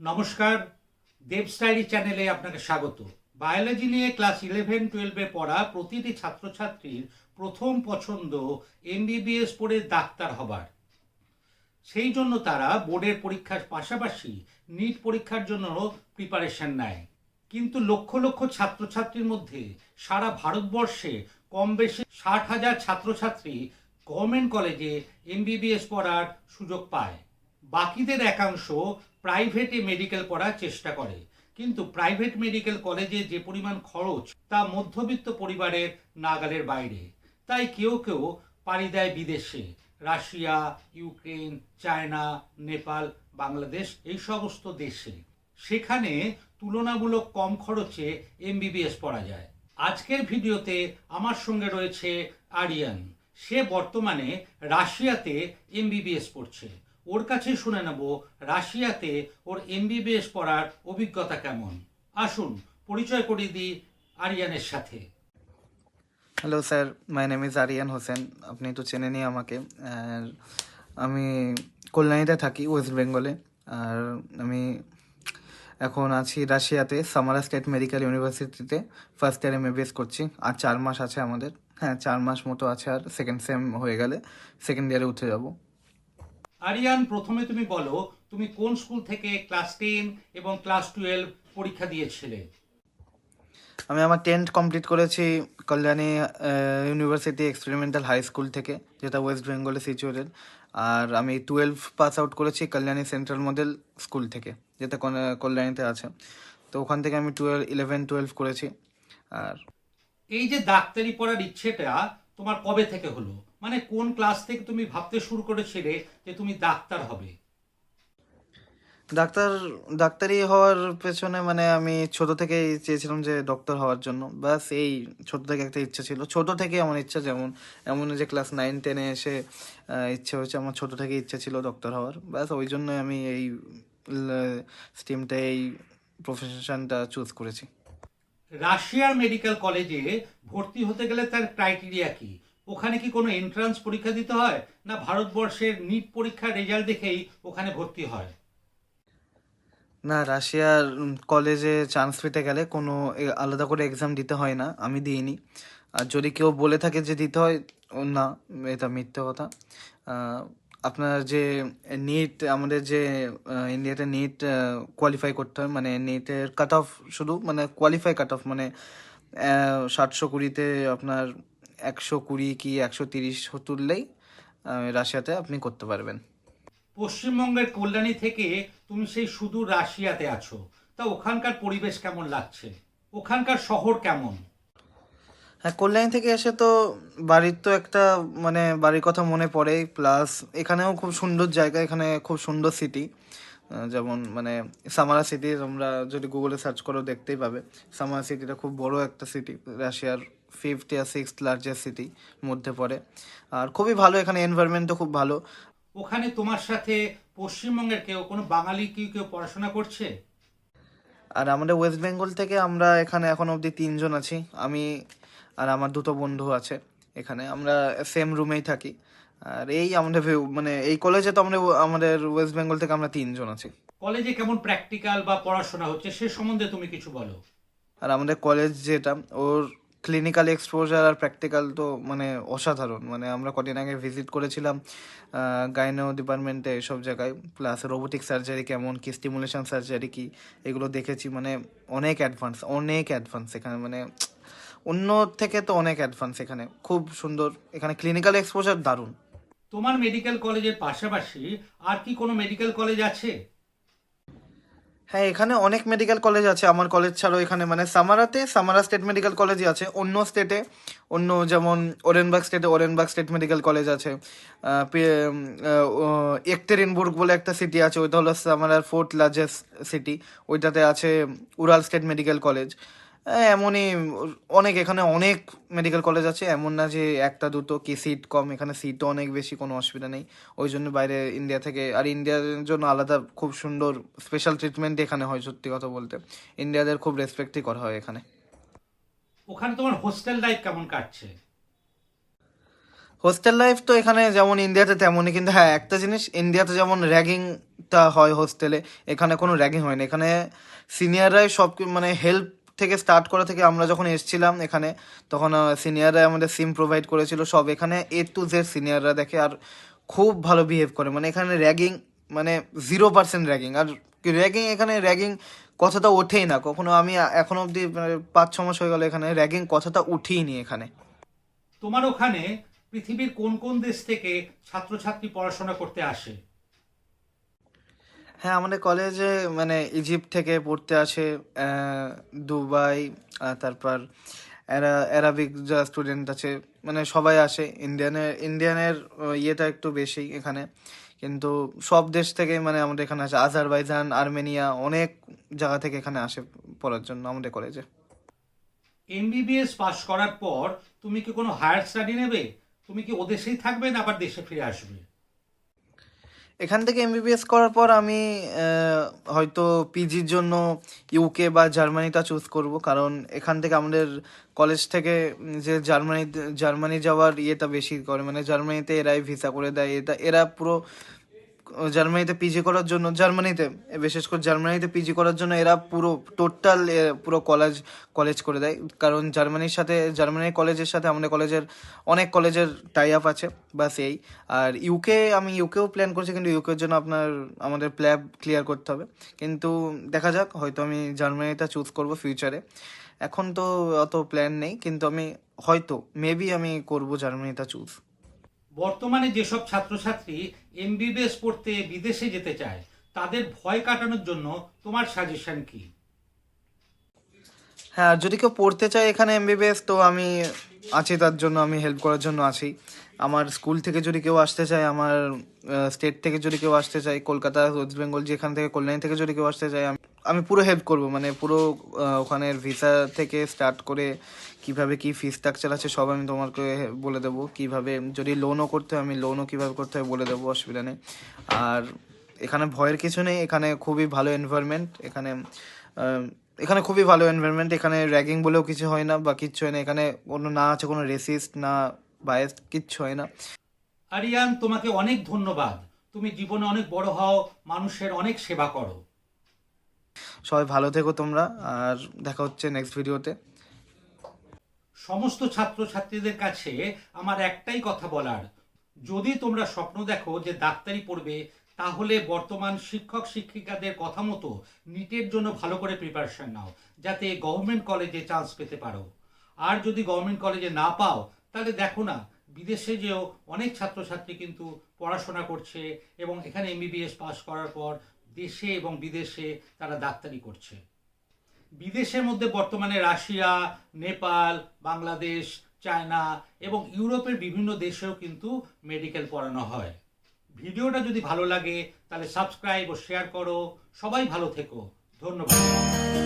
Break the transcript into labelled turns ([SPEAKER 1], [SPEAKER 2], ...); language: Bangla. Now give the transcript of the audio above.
[SPEAKER 1] নমস্কার, দেবস ডায়েরি চ্যানেলে আপনাকে স্বাগত। বায়োলজি নিয়ে ক্লাস 11-12-এ পড়া প্রতিটি ছাত্রছাত্রীর প্রথম পছন্দ এমবিবিএস পড়ে ডাক্তার হবার। সেই জন্য তারা বোর্ডের পরীক্ষার পাশাপাশি নিট পরীক্ষার জন্য প্রিপারেশন নেয়। কিন্তু লক্ষ লক্ষ ছাত্রছাত্রীর মধ্যে সারা ভারতবর্ষে কম বেশি 60,000 ছাত্রছাত্রী গভর্নমেন্ট কলেজে এমবিবিএস পড়ার সুযোগ পায়। বাকিদের একাংশ প্রাইভেটে মেডিকেল পড়ার চেষ্টা করে, কিন্তু প্রাইভেট মেডিকেল কলেজে যে পরিমাণ খরচ তা মধ্যবিত্ত পরিবারের নাগালের বাইরে। তাই কেউ কেউ পাড়ি দেয় বিদেশে, Russia, Ukraine, China, Nepal, Bangladesh এই সমস্ত দেশে। সেখানে তুলনামূলক কম খরচে এমবিবিএস পড়া যায়। আজকের ভিডিওতে আমার সঙ্গে রয়েছে আরিয়ান। সে বর্তমানে রাশিয়াতে এমবিবিএস পড়ছে। ওর কাছে শুনে নেব রাশিয়াতে ওর এমবিবিএস পড়ার অভিজ্ঞতা কেমন। আসুন পরিচয় করিয়ে দিই আরিয়ানের সাথে।
[SPEAKER 2] Hello sir, my name is Aryan Hossain. আপনি তো চেনেনই আমাকে। আর আমি কল্যাণীতে থাকি, ওয়েস্ট বেঙ্গলে। আর আমি এখন আছি রাশিয়াতে, সামারা স্টেট মেডিকেল ইউনিভার্সিটিতে ফার্স্ট ইয়ার এমবিবিএস করছি। আর 4 মাস আছে আমাদের। হ্যাঁ, 4 মাস মতো আছে, আর সেকেন্ড সেম হয়ে গেলে সেকেন্ড ইয়ারে উঠে যাব।
[SPEAKER 1] আরিয়ান, প্রথমে তুমি বলো তুমি কোন স্কুল থেকে ক্লাস 10 এবং ক্লাস 12 পরীক্ষা দিয়েছিলে?
[SPEAKER 2] আমি আমার 10th কমপ্লিট করেছি Kalyani university experimental high school থেকে, যেটা ওয়েস্ট বেঙ্গলে সিচুয়েটেড। আর আমি 12 পাস আউট করেছি কল্যাণী সেন্ট্রাল মডেল স্কুল থেকে, যেটা কল্যাণীতে আছে। তো ওখান থেকে আমি 11-12 করেছি। আর
[SPEAKER 1] এই যে ডাক্তারি পড়ার ইচ্ছেটা তোমার কবে থেকে হলো? মানে কোন ক্লাস থেকে তুমি ভাবতে শুরু করেছিলে যে তুমি ডাক্তার হবে?
[SPEAKER 2] ডাক্তার ডাক্তারি হওয়ার পেছনে মানে আমি ছোট থেকেই চেয়েছিলাম যে ডক্টর হওয়ার জন্য। ব্যাস এই ছোট থেকে একটা ইচ্ছা ছিল, ছোট থেকে আমার ইচ্ছা। যেমন এমন যে ক্লাস 9-10-এ এসে ইচ্ছে হয়েছে, আমার ছোট থেকে ইচ্ছা ছিল ডক্টর হওয়ার। ব্যাস ওই জন্যই আমি এই স্ট্রিমটা, এই প্রফেশনটা চুজ করেছি।
[SPEAKER 1] রাশিয়ার মেডিকেল কলেজে ভর্তি হতে গেলে তার ক্রাইটেরিয়া কি? ওখানে কি কোনো এন্ট্রান্স পরীক্ষা দিতে হয়, না ভারতবর্ষের নিট পরীক্ষার রেজাল্ট দেখেই ওখানে ভর্তি হয়?
[SPEAKER 2] না, রাশিয়ার কলেজে চান্স পেতে গেলে কোনো আলাদা করে এক্সাম দিতে হয় না, আমি দিইনি। আর যদি কেউ বলে থাকে যে দিতে হয়, না, এটা মিথ্যে কথা। আহ, আপনার যে নিট, আমাদের যে ইন্ডিয়াতে নিট কোয়ালিফাই করতে হয়, মানে নিটের কাট অফ, শুধু মানে কোয়ালিফাই কাট অফ, মানে 720 আপনার 120 কি 130 তুললেই রাশিয়াতে আপনি করতে পারবেন।
[SPEAKER 1] পশ্চিমবঙ্গের কল্যাণী থেকে তুমি সেই সুদূর রাশিয়াতে আছো, তা ওখানকার পরিবেশ কেমন লাগছে? ওখানকার শহর কেমন?
[SPEAKER 2] হ্যাঁ, কল্যাণী থেকে এসে তো বাড়ির তো একটা, মানে বাড়ির কথা মনে পড়ে। প্লাস এখানেও খুব সুন্দর জায়গা, এখানে খুব সুন্দর সিটি। যেমন মানে সামারা সিটি, তোমরা যদি গুগলে সার্চ করো দেখতেই পাবে। সামারা সিটিটা খুব বড় একটা সিটি, রাশিয়ার 5th or 6th largest city মধ্যে পড়ে। আর খুবই ভালো, এখানে এনভায়রনমেন্টও খুব ভালো।
[SPEAKER 1] ওখানে তোমার সাথে পশ্চিমবঙ্গের কেউ বাঙালি কেউ পড়াশোনা করছে?
[SPEAKER 2] আর আমাদের ওয়েস্ট বেঙ্গল থেকে আমরা এখানে এখন অবধি 3জন আছি। আমি আর আমার দুটো বন্ধু আছে। এখানে আমরা সেম রুমেই থাকি। আর এই আমাদের মানে এই কলেজে তো আমরা, আমাদের ওয়েস্ট বেঙ্গল থেকে আমরা 3জন আছি।
[SPEAKER 1] কলেজে কেমন প্র্যাকটিক্যাল বা পড়াশোনা হচ্ছে সে সম্বন্ধে তুমি কিছু বলো।
[SPEAKER 2] আর আমাদের কলেজ যেটা, ওর ক্লিনিক্যাল এক্সপোজার আর প্র্যাকটিক্যাল তো মানে অসাধারণ। মানে আমরা কদিন আগে ভিজিট করেছিলাম গাইনো ডিপার্টমেন্টে, এসব জায়গায়। প্লাস রোবোটিক সার্জারি কেমন, কি স্টিমুলেশন সার্জারি কি, এগুলো দেখেছি। মানে অনেক অ্যাডভান্স, অনেক অ্যাডভান্স এখানে, মানে অন্য থেকে তো অনেক অ্যাডভান্স এখানে, খুব সুন্দর। এখানে ক্লিনিক্যাল এক্সপোজার দারুণ।
[SPEAKER 1] তোমার মেডিকেল কলেজের পাশাপাশি আর কি কোনো মেডিকেল কলেজ আছে?
[SPEAKER 2] হ্যাঁ, এখানে অনেক মেডিকেল কলেজ আছে আমার কলেজ ছাড়াও। এখানে মানে সামারাতে সামারা স্টেট মেডিকেল কলেজই আছে। অন্য স্টেটে অন্য, যেমন ওরেনবার্গ স্টেটে ওরেনবার্গ স্টেট মেডিকেল কলেজ আছে। একটেরিনবুর্গ বলে একটা সিটি আছে, ওইটা হলো সামারার 4th লার্জেস্ট সিটি। ওইটাতে আছে উরাল স্টেট মেডিকেল কলেজ। এমনই অনেক, এখানে অনেক মেডিকেল কলেজ আছে। এমন না যে একটা দুটো, কি সিট কম, এখানে সিটও অনেক বেশি, কোনো অসুবিধা নেই। ওই জন্য বাইরে ইন্ডিয়া থেকে, আর ইন্ডিয়ার জন্য আলাদা খুব সুন্দর স্পেশাল ট্রিটমেন্ট এখানে হয়। সত্যি কথা বলতে ইন্ডিয়াদের খুব রেসপেক্টই করা হয় এখানে।
[SPEAKER 1] ওখানে তোমার হোস্টেল লাইফ কেমন কাটছে?
[SPEAKER 2] হোস্টেল লাইফ তো এখানে যেমন ইন্ডিয়াতে তেমনই, কিন্তু হ্যাঁ একটা জিনিস, ইন্ডিয়াতে যেমন র্যাগিংটা হয় হোস্টেলে, এখানে কোনো র্যাগিং হয় না। এখানে সিনিয়ররাই সব মানে হেল্প থেকে স্টার্ট করা থেকে আমরা যখন এসেছিলাম এখানে, তখন সিনিয়ররাই আমাদের সিম প্রোভাইড করেছিল সব। এখানে A to Z সিনিয়ররা দেখে আর খুব ভালো বিহেভ করে। মানে এখানে র্যাগিং মানে 0% র্যাগিং। আর র্যাগিং এখানে র্যাগিং কথাটা ওঠেই না কখনো। আমি এখনো অবধি মানে 5-6 মাস হয়ে গেল এখানে র্যাগিং কথাটা উঠিই নি এখানে।
[SPEAKER 1] তোমার ওখানে পৃথিবীর কোন কোন দেশ থেকে ছাত্রছাত্রী পড়াশোনা করতে আসে?
[SPEAKER 2] হ্যাঁ, আমাদের কলেজে মানে ইজিপ্ট থেকে পড়তে আসে, দুবাই, তারপর অ্যারাবিক যা স্টুডেন্ট আছে, মানে সবাই আসে। ইন্ডিয়ানের ইয়েটা একটু বেশি এখানে, কিন্তু সব দেশ থেকে মানে আমাদের এখানে আসে। আজারবাইজান, আর্মেনিয়া, অনেক জায়গা থেকে এখানে আসে পড়ার জন্য আমাদের কলেজে।
[SPEAKER 1] এমবিবিএস পাশ করার পর তুমি কি কোনো হায়ার স্টাডি নেবে? তুমি কি ওদেশেই থাকবে না আবার দেশে ফিরে আসবে?
[SPEAKER 2] এখান থেকে এমবিবিএস করার পর আমি হয়তো পিজির জন্য ইউকে বা জার্মানিটা চুজ করব, কারণ এখান থেকে আমাদের কলেজ থেকে যে জার্মানি যাওয়ার ইয়েটা বেশি করে, মানে জার্মানিতে এরাই ভিসা করে দেয়। এরা পুরো জার্মানিতে পিজি করার জন্য, বিশেষ করে জার্মানিতে পিজি করার জন্য এরা পুরো টোটাল পুরো কলেজ করে দেয়। কারণ জার্মানির কলেজের সাথে আমাদের অনেক কলেজের টাই আপ আছে, বাস এই। আর আমি ইউকেও প্ল্যান করছি, কিন্তু ইউকের জন্য আমাদের প্ল্যাব ক্লিয়ার করতে হবে। কিন্তু দেখা যাক, হয়তো আমি জার্মানিটা চুজ করব ফিউচারে। এখন তো অত প্ল্যান নেই, কিন্তু আমি হয়তো মেবি আমি করব জার্মানিটা চুজ।
[SPEAKER 1] বর্তমানে যেসব ছাত্রছাত্রী এমবিবিএস পড়তে বিদেশে যেতে চায় তাদের ভয় কাটানোর জন্য তোমার সাজেশন কি?
[SPEAKER 2] হ্যাঁ, আর যদি কেউ পড়তে চায় এখানে এমবিবিএস, তো আমি আছি তার জন্য, আমি হেল্প করার জন্য আছি। আমার স্কুল থেকে যদি কেউ আসতে চায়, আমার স্টেট থেকে যদি কেউ আসতে চায়, কলকাতা, ওয়েস্ট বেঙ্গল, যেখান থেকে, কল্যাণী থেকে যদি কেউ আসতে চায়, আমি পুরো হেল্প করব। মানে পুরো ওখানের ভিসা থেকে স্টার্ট করে কিভাবে কি ফি স্ট্রাকচার আছে সব আমি তোমাকে বলে দেবো। কিভাবে যদি লোনও করতে হয়, আমি লোনও কিভাবে করতে হয় বলে দেবো, অসুবিধা নেই। আর এখানে ভয়ের কিছু নেই, এখানে খুবই ভালো এনভায়রনমেন্ট। এখানে খুবই ভালো এনভায়রনমেন্ট। এখানে র্যাগিং বলেও কিছু হয় না বা কিচ্ছু হয় না। এখানে আছে কোনো রেসিস্ট না বায়াস, কিচ্ছু হয় না।
[SPEAKER 1] আরিয়ান, তোমাকে অনেক ধন্যবাদ। তুমি জীবনে অনেক বড় হও, মানুষের অনেক সেবা করো।
[SPEAKER 2] সবাই ভালো থেকো তোমরা, আর দেখা হচ্ছে নেক্সট ভিডিওতে।
[SPEAKER 1] সমস্ত ছাত্রছাত্রীদের কাছে আমার একটাই কথা বলার, যদি তোমরা স্বপ্ন দেখো যে ডাক্তারি পড়বে, তাহলে বর্তমান শিক্ষক শিক্ষিকাদের কথা মতো নিটের জন্য ভালো করে প্রিপারেশন নাও, যাতে গভর্নমেন্ট কলেজে চান্স পেতে পারো। আর যদি গভর্নমেন্ট কলেজে না পাও, তাহলে দেখো না, বিদেশে যেও অনেক ছাত্রছাত্রী কিন্তু পড়াশোনা করছে এবং এখানে এমবিবিএস পাস করার পর দেশে এবং বিদেশে তারা ডাক্তারি করছে। বিদেশের মধ্যে বর্তমানে রাশিয়া, নেপাল, বাংলাদেশ, চায়না এবং ইউরোপের বিভিন্ন দেশেও কিন্তু মেডিকেল পড়ানো হয়। ভিডিওটা যদি ভালো লাগে তাহলে সাবস্ক্রাইব ও শেয়ার করো। সবাই ভালো থেকো। ধন্যবাদ।